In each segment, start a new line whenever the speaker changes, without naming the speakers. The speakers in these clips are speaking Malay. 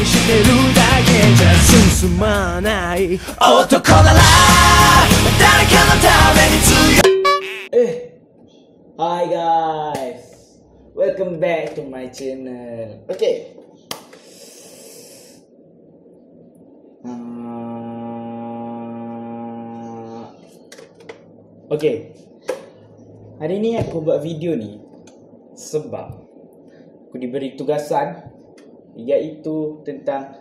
してるだけじゃ進まない男なら誰かのために強い。
Hi guys, welcome back to my channel. Okay, hari ni aku buat video ni sebab aku diberi tugasan, iaitu tentang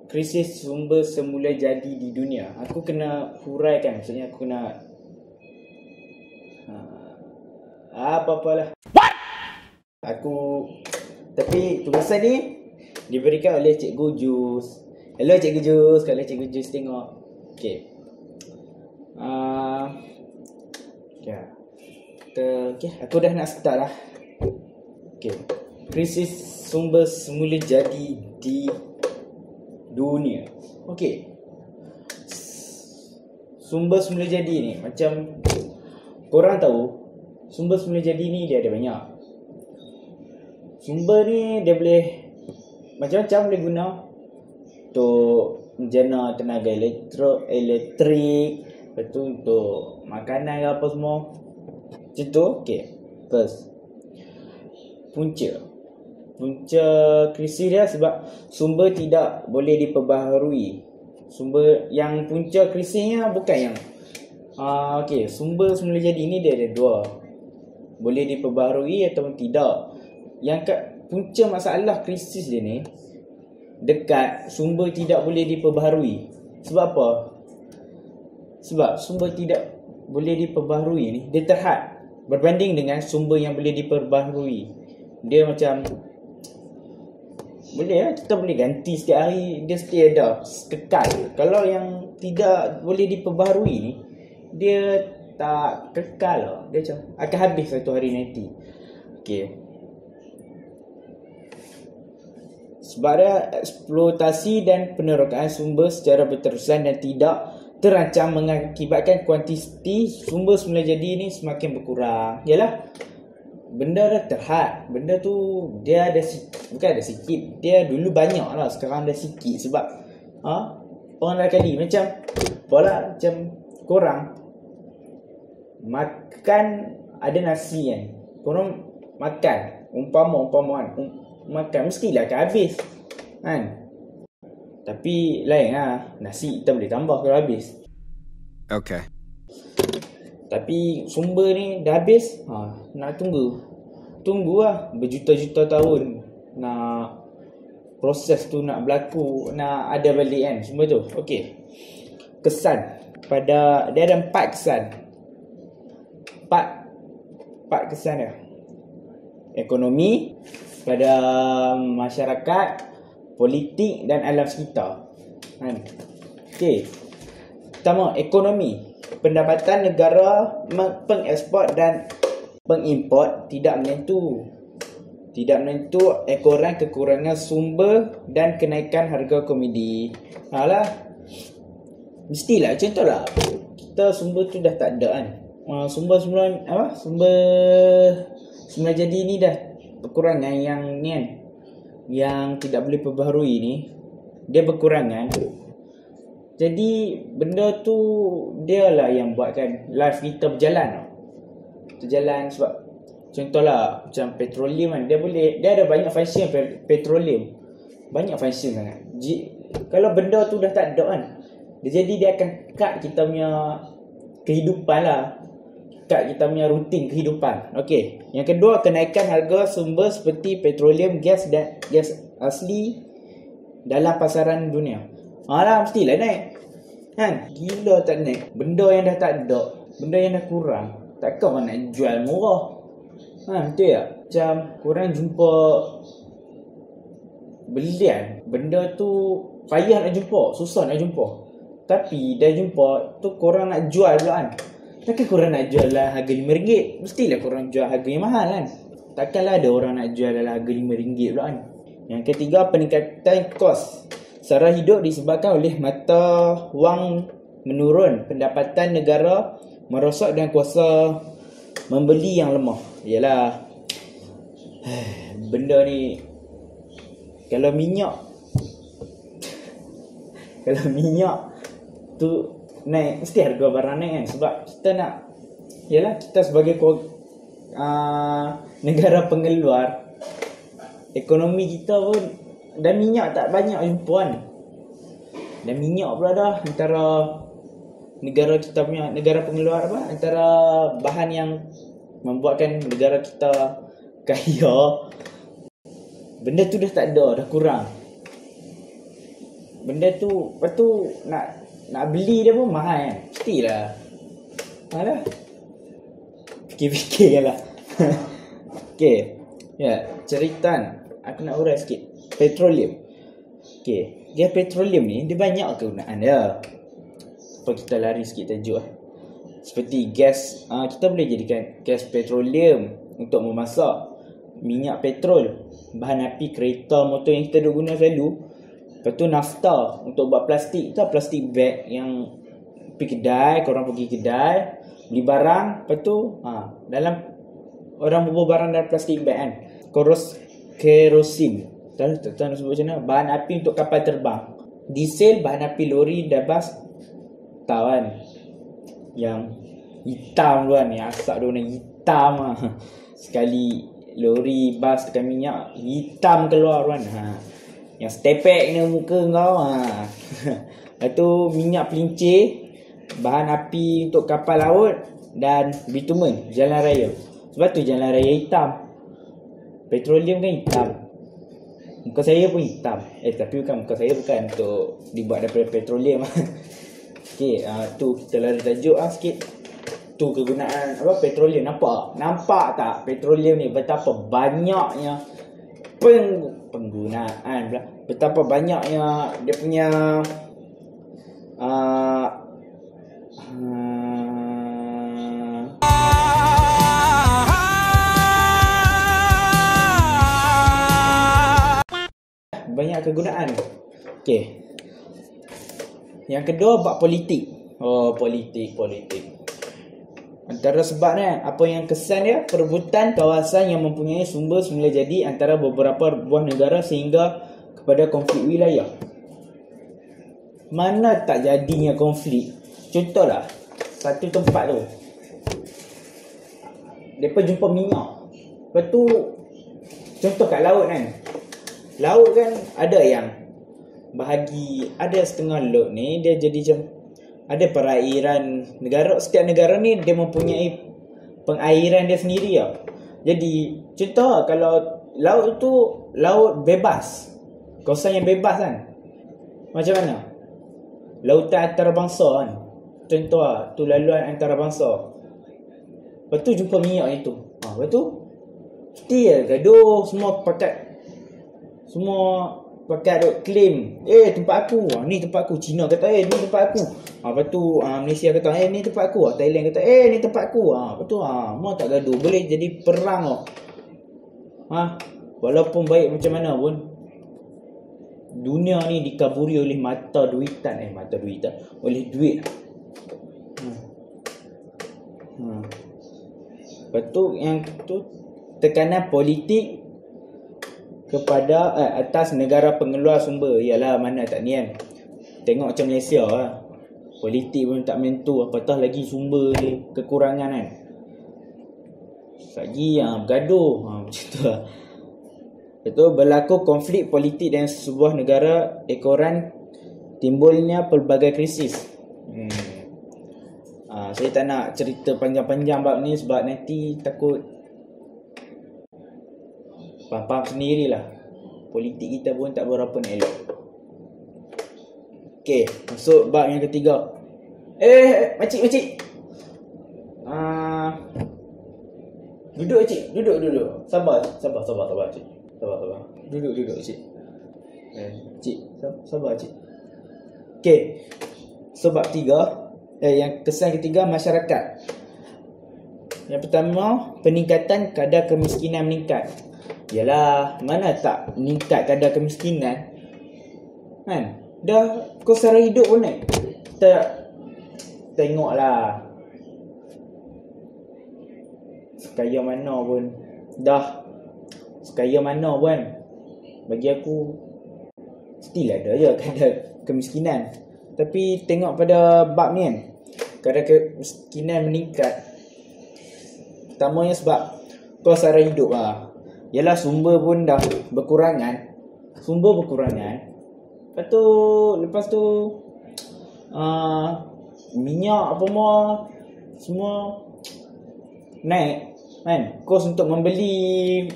krisis sumber semula jadi di dunia. Aku kena huraikan, maksudnya aku kena apa-apalah. What? Tapi tugasan ni diberikan oleh Cikgu Jus. Hello Cikgu Jus, kalau Cikgu Jus tengok. Okay. Aku dah nak start lah. Okay. Krisis sumber semula jadi di dunia. Okay. Sumber semula jadi ni, macam korang tahu, sumber semula jadi ni dia ada banyak. Sumber ni dia boleh macam-macam boleh guna untuk menjana tenaga elektrik, lepas tu untuk makanan ke apa semua. Macam tu. Okay. First, punca krisis dia sebab sumber tidak boleh diperbaharui. Sumber yang punca krisisnya bukan yang okay, sumber semula jadi ni dia ada dua, boleh diperbaharui ataupun tidak. Yang kat punca masalah krisis dia ni dekat sumber tidak boleh diperbaharui. Sebab apa? Sebab sumber tidak boleh diperbaharui ni dia terhad berbanding dengan sumber yang boleh diperbaharui. Dia macam boleh lah, kita boleh ganti setiap hari, dia stay ada, kekal. Kalau yang tidak boleh diperbaharui ni, dia tak kekal lah. Dia macam akan habis satu hari nanti. Okay. Sebab dia eksploitasi dan penerokaan sumber secara berterusan dan tidak terancam mengakibatkan kuantiti sumber semula jadi ni semakin berkurang. Yalah, benda dah terhad. Benda tu dia ada bukan ada sikit, dia dulu banyak lah, sekarang dah sikit. Sebab orang dah kali macam apalah, macam korang makan ada nasi kan, korang makan umpama makan mestilah akan habis kan. Tapi lain lah, nasi kita boleh tambah kalau habis.
Okay.
Tapi sumber ni dah habis, nak tunggu lah berjuta-juta tahun nak proses tu nak berlaku, nak ada balik kan semua tu. Okay. Kesan pada dia ada 4 kesan. 4 kesan dia. Ekonomi, pada masyarakat, politik dan alam sekitar. Okay. Pertama, ekonomi. Pendapatan negara pengekspor dan pengimport tidak menentu kekurangan sumber dan kenaikan harga komoditi. Mestilah contohlah kita sumber tu dah tak ada kan. Sumber semula jadi ni dah kekurangan yang ni kan, yang tidak boleh perbaharui ni, dia berkurangan. Jadi benda tu dia lah yang buatkan life kita berjalan. Sebab contohlah macam petroleum kan, dia ada banyak function. Petroleum banyak function sangat. Kalau benda tu dah tak ada kan, dia akan cut kita punya kehidupan lah, cut kita punya rutin kehidupan. Okay. Yang kedua, kenaikan harga sumber seperti petroleum, gas dan gas asli dalam pasaran dunia. Mestilah naik kan. Gila tak naik. Benda yang dah tak ada, benda yang dah kurang, takkan orang nak jual murah. Betul tak? Macam korang jumpa belian, benda tu payah nak jumpa, susah nak jumpa. Tapi dah jumpa tu korang nak jual pula kan. Takkan korang nak jual lah harga RM5. Mestilah korang jual harga yang mahal kan. Takkanlah ada orang nak jual dalam harga RM5 pula kan. Yang ketiga, peningkatan kos sara hidup disebabkan oleh mata wang menurun, pendapatan negara merosot dan kuasa membeli yang lemah. Yalah, benda ni kalau minyak Kalau minyak tu naik, mesti harga barang naik kan. Sebab kita nak, yalah, kita sebagai negara pengeluar, ekonomi kita pun, dan minyak tak banyak jumpa kan. Dan minyak pula dah antara negara kita punya, negara pengeluar apa, antara bahan yang membuatkan negara kita kaya. Benda tu dah tak ada, dah kurang. Benda tu, lepas tu nak beli dia pun mahal kan. Mestilah. Alah. Fikir-fikir lah. Okay. Ya, cerita aku nak urai sikit. Petroleum. Okay. Dia petroleum ni, dia banyak kegunaan dia. Apa kita lari sikit tajuk. Seperti gas, kita boleh jadikan gas petroleum untuk memasak. Minyak petrol, bahan api kereta, motor yang kita duk guna selalu. Lepas tu nafta untuk buat plastik tu, plastik bag yang pergi kedai, korang pergi kedai beli barang, lepas tu dalam orang bawa barang dalam plastik bag kan. Kerosin, tak tahu nak sebut macam mana. Bahan api untuk kapal terbang. Diesel, bahan api lori dan bas. Tahu kan, yang hitam tu kan, yang asap dia warna hitam sekali lori, bas tekan minyak, hitam keluar kan. Yang stepek ni muka kau. Lepas tu minyak pelincir, bahan api untuk kapal laut, dan bitumen, jalan raya. Sebab tu jalan raya hitam. Petroleum kan hitam. Muka saya pun hitam. Tapi bukan, muka saya bukan untuk dibuat daripada petroleum. Okay, tu kita lari tajuk sikit. Tu kegunaan apa petroleum. Nampak tak petroleum ni betapa banyaknya penggunaan pula. Betapa banyaknya dia punya banyak kegunaan. Okay. Yang kedua, bab politik. Politik. Antara sebabnya, apa yang kesan dia, perebutan kawasan yang mempunyai sumber semula jadi antara beberapa buah negara sehingga kepada konflik wilayah. Mana tak jadinya konflik? Contohlah, satu tempat tu, mereka jumpa minyak. Lepas tu, contoh kat laut kan. Laut kan ada yang bahagi, ada setengah laut ni dia jadi macam ada perairan negara. Setiap negara ni dia mempunyai pengairan dia sendiri lah. Jadi contoh kalau laut tu laut bebas, kawasan yang bebas kan, macam mana? Lautan antarabangsa kan, contoh lah, tu laluan antarabangsa. Lepas tu jumpa minyak itu, lepas tu mesti gaduh. Semua pakai duk claim, tempat aku, ni tempat aku. China kata ni tempat aku. Lepas tu Malaysia kata ni tempat aku. Thailand kata ni tempat aku. Lepas tu mau tak gaduh, boleh jadi perang walaupun baik macam mana pun, dunia ni dikaburi oleh mata duitan, oleh duit. Lepas tu yang tu tekanan politik kepada atas negara pengeluar sumber. Yalah, mana tak ni kan. Tengok macam Malaysia lah, politik pun tak mentu, apatah lagi sumber ni kekurangan kan. Lagi bergaduh macam tu lah. Itu berlaku konflik politik dan sebuah negara, ekoran timbulnya pelbagai krisis. Saya tak nak cerita panjang-panjang bab ni sebab nanti takut faham sendirilah. Politik kita pun tak berapa nak elok. Okay, masuk bab yang ketiga. Makcik. Duduk cik, duduk. Sabar cik. Sabar. Duduk cik. Cik, sabar cik. Okay, so bab tiga. Yang kesan ketiga, masyarakat. Yang pertama, peningkatan kadar kemiskinan meningkat. Yalah, mana tak meningkat kadar kemiskinan kan? Dah kos sara hidup pun naik. Kita tengoklah, sekaya mana pun bagi aku Mestilah ada je kadar kemiskinan. Tapi tengok pada bab ni kan, kadar kemiskinan meningkat. Pertamanya sebab kos sara hidup lah. Yalah, sumber pun dah berkurangan. Lepas tu minyak apa semua naik kan. Kos untuk membeli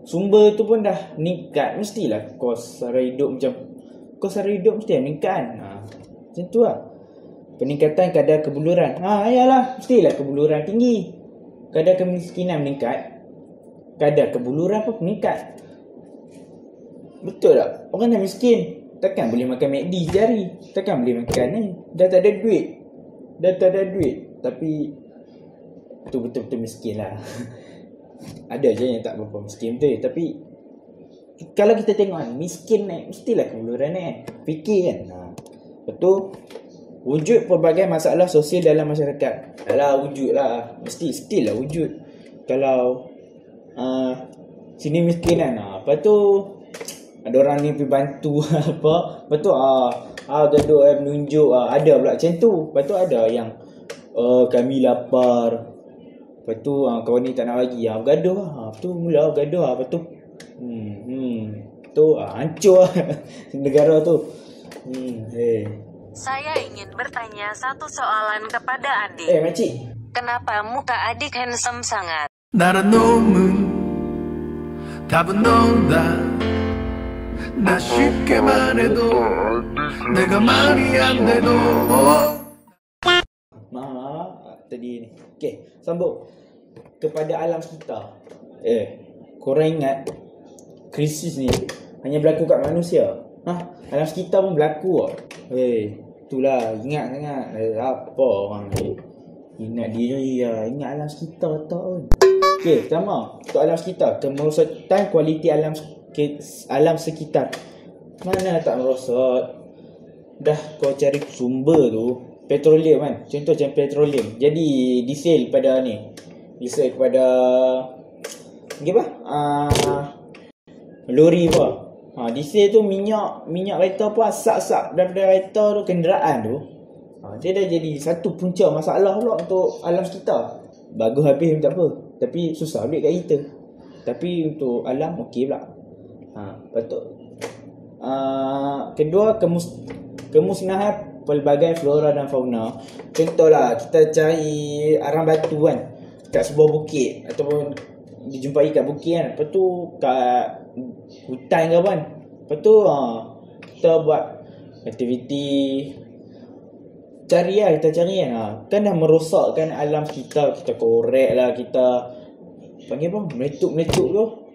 sumber tu pun dah meningkat. Mestilah kos sara hidup mesti meningkat kan. Macam tu lah. Peningkatan kadar kebuluran. Yalah, mestilah kebuluran tinggi. Kadar kemiskinan meningkat, kadar kebuluran pun meningkat. Betul tak? Orang dah miskin, takkan boleh makan McD sehari. Takkan boleh makan ni. Dah tak ada duit. Tapi tu betul-betul miskin lah. Ada je yang tak berapa miskin tu. Tapi kalau kita tengok kan, miskin naik, mestilah kebuluran naik. Fikir kan. Betul. Wujud pelbagai masalah sosial dalam masyarakat. Alah, wujud lah. Mestilah wujud. Kalau sini miskin kan. Lepas tu ada orang ni pergi bantu apa. Lepas tu gaduh menunjuk. Ada pula macam tu. Lepas tu ada yang kami lapar. Lepas tu kawan ni tak nak bagi. Bergaduh lah. Lepas tu mula bergaduh lah. Lepas tu tu hancur lah negara tu.
Saya ingin bertanya satu soalan kepada adik.
Makcik,
kenapa muka adik handsome sangat?
나란 놈은 답은 너다. 나 쉽게만 해도 내가 말이 안 돼도.
Tadi ni. Okey, sambung kepada alam sekitar. Korang ingat krisis ni hanya berlaku kat manusia? Alam sekitar pun berlaku. Itulah, ingat sangat. Apa orang ni ingat dia ingat alam sekitar tak pun. Okey, pertama untuk alam sekitar, kemerosotan kualiti alam sekitar. Mana tak merosot? Dah kau cari sumber tu petroleum kan. Contoh macam petroleum. Jadi diesel pada ni. Diesel kepada lori apa? Diesel tu minyak kereta pun asap daripada kereta tu, kenderaan tu. Dia dah jadi satu punca masalah pula untuk alam sekitar. Bagus habis pun tak apa. Tapi susah duit kat kita. Tapi untuk alam okey pula. Betul. Kedua, kemusnahan pelbagai flora dan fauna. Contohlah kita cari arang batu kan kat sebuah bukit ataupun dijumpai kat bukit kan. Lepas tu kat hutan ke kan. Lepas tu kita buat aktiviti kita cari kan. Kan dah merosakkan alam kita. Kita korek lah, kita panggil apa? Meletup tu.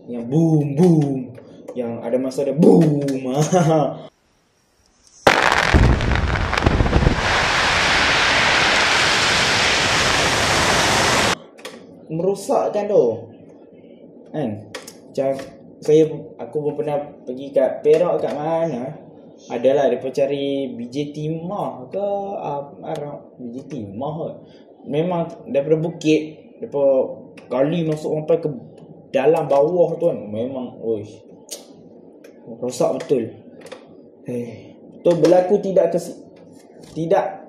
Yang boom. Yang ada masa ada boom. Merosakkan tu kan. Macam aku pun pernah pergi kat Perak kat mana. Adalah mereka cari biji timah ke biji timah ke. Memang daripada bukit mereka gali masuk sampai ke dalam bawah tu kan. Memang rosak betul. Tu berlaku tidak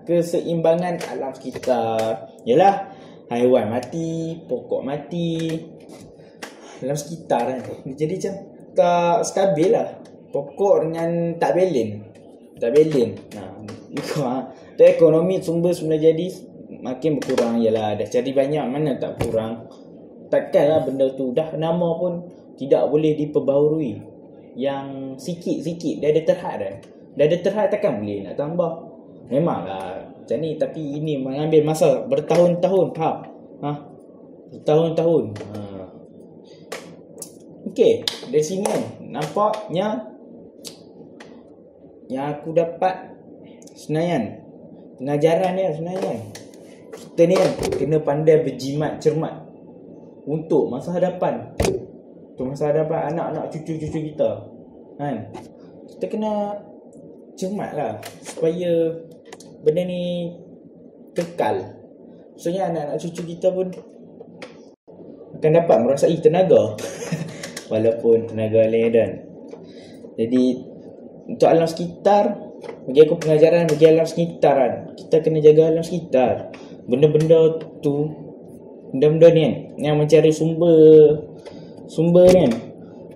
keseimbangan alam sekitar. Yalah, haiwan mati, pokok mati, alam sekitar kan. Jadi macam tak stabil lah. Pokok dengan tak belen. Tu ekonomi sumber semula jadi makin berkurang. Yalah, dah cari banyak, mana tak kurang. Takkanlah benda tu dah nama pun tidak boleh diperbaharui. Yang sikit-sikit dah ada terhad dah. Dah ada terhad, takkan boleh nak tambah. Memanglah macam ni, tapi ini mengambil masa bertahun-tahun. Faham? Bertahun-tahun. Okey, dari sini nampaknya yang aku dapat Senayan, pengajaran dia Senayan. Kita ni kan kena pandai berjimat cermat untuk masa hadapan. Untuk masa hadapan anak-anak cucu-cucu kita kan. Kita kena cermat lah supaya benda ni kekal. Maksudnya anak-anak cucu kita pun akan dapat merasai tenaga walaupun tenaga ledan. Jadi untuk alam sekitar, bagi aku pengajaran bagi alam sekitar kan. Kita kena jaga alam sekitar. Benda-benda tu, benda-benda ni kan, yang mencari sumber ni kan,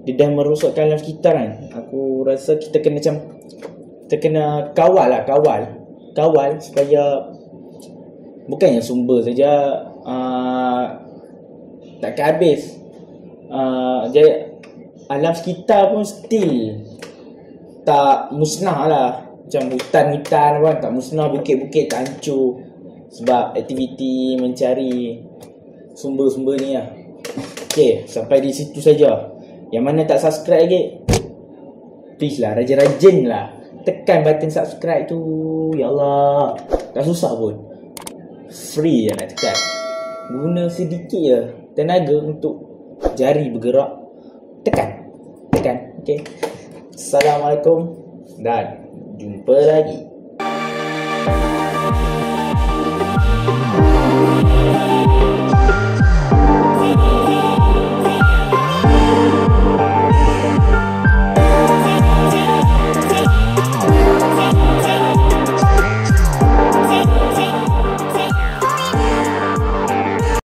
dia dah merosakkan alam sekitar kan. Aku rasa kita kena kawal supaya bukannya sumber saja takkan habis. Jadi alam sekitar pun still tak musnah lah. Macam hutan-hutan kan tak musnah, bukit-bukit tak hancur sebab aktiviti mencari sumber-sumber ni lah. Okay, sampai di situ saja. Yang mana tak subscribe lagi, please lah, rajin-rajin lah tekan button subscribe tu. Ya Allah, tak susah pun, free je nak tekan. Guna sedikit je tenaga untuk jari bergerak. Tekan. Okay. Assalamualaikum dan jumpa lagi.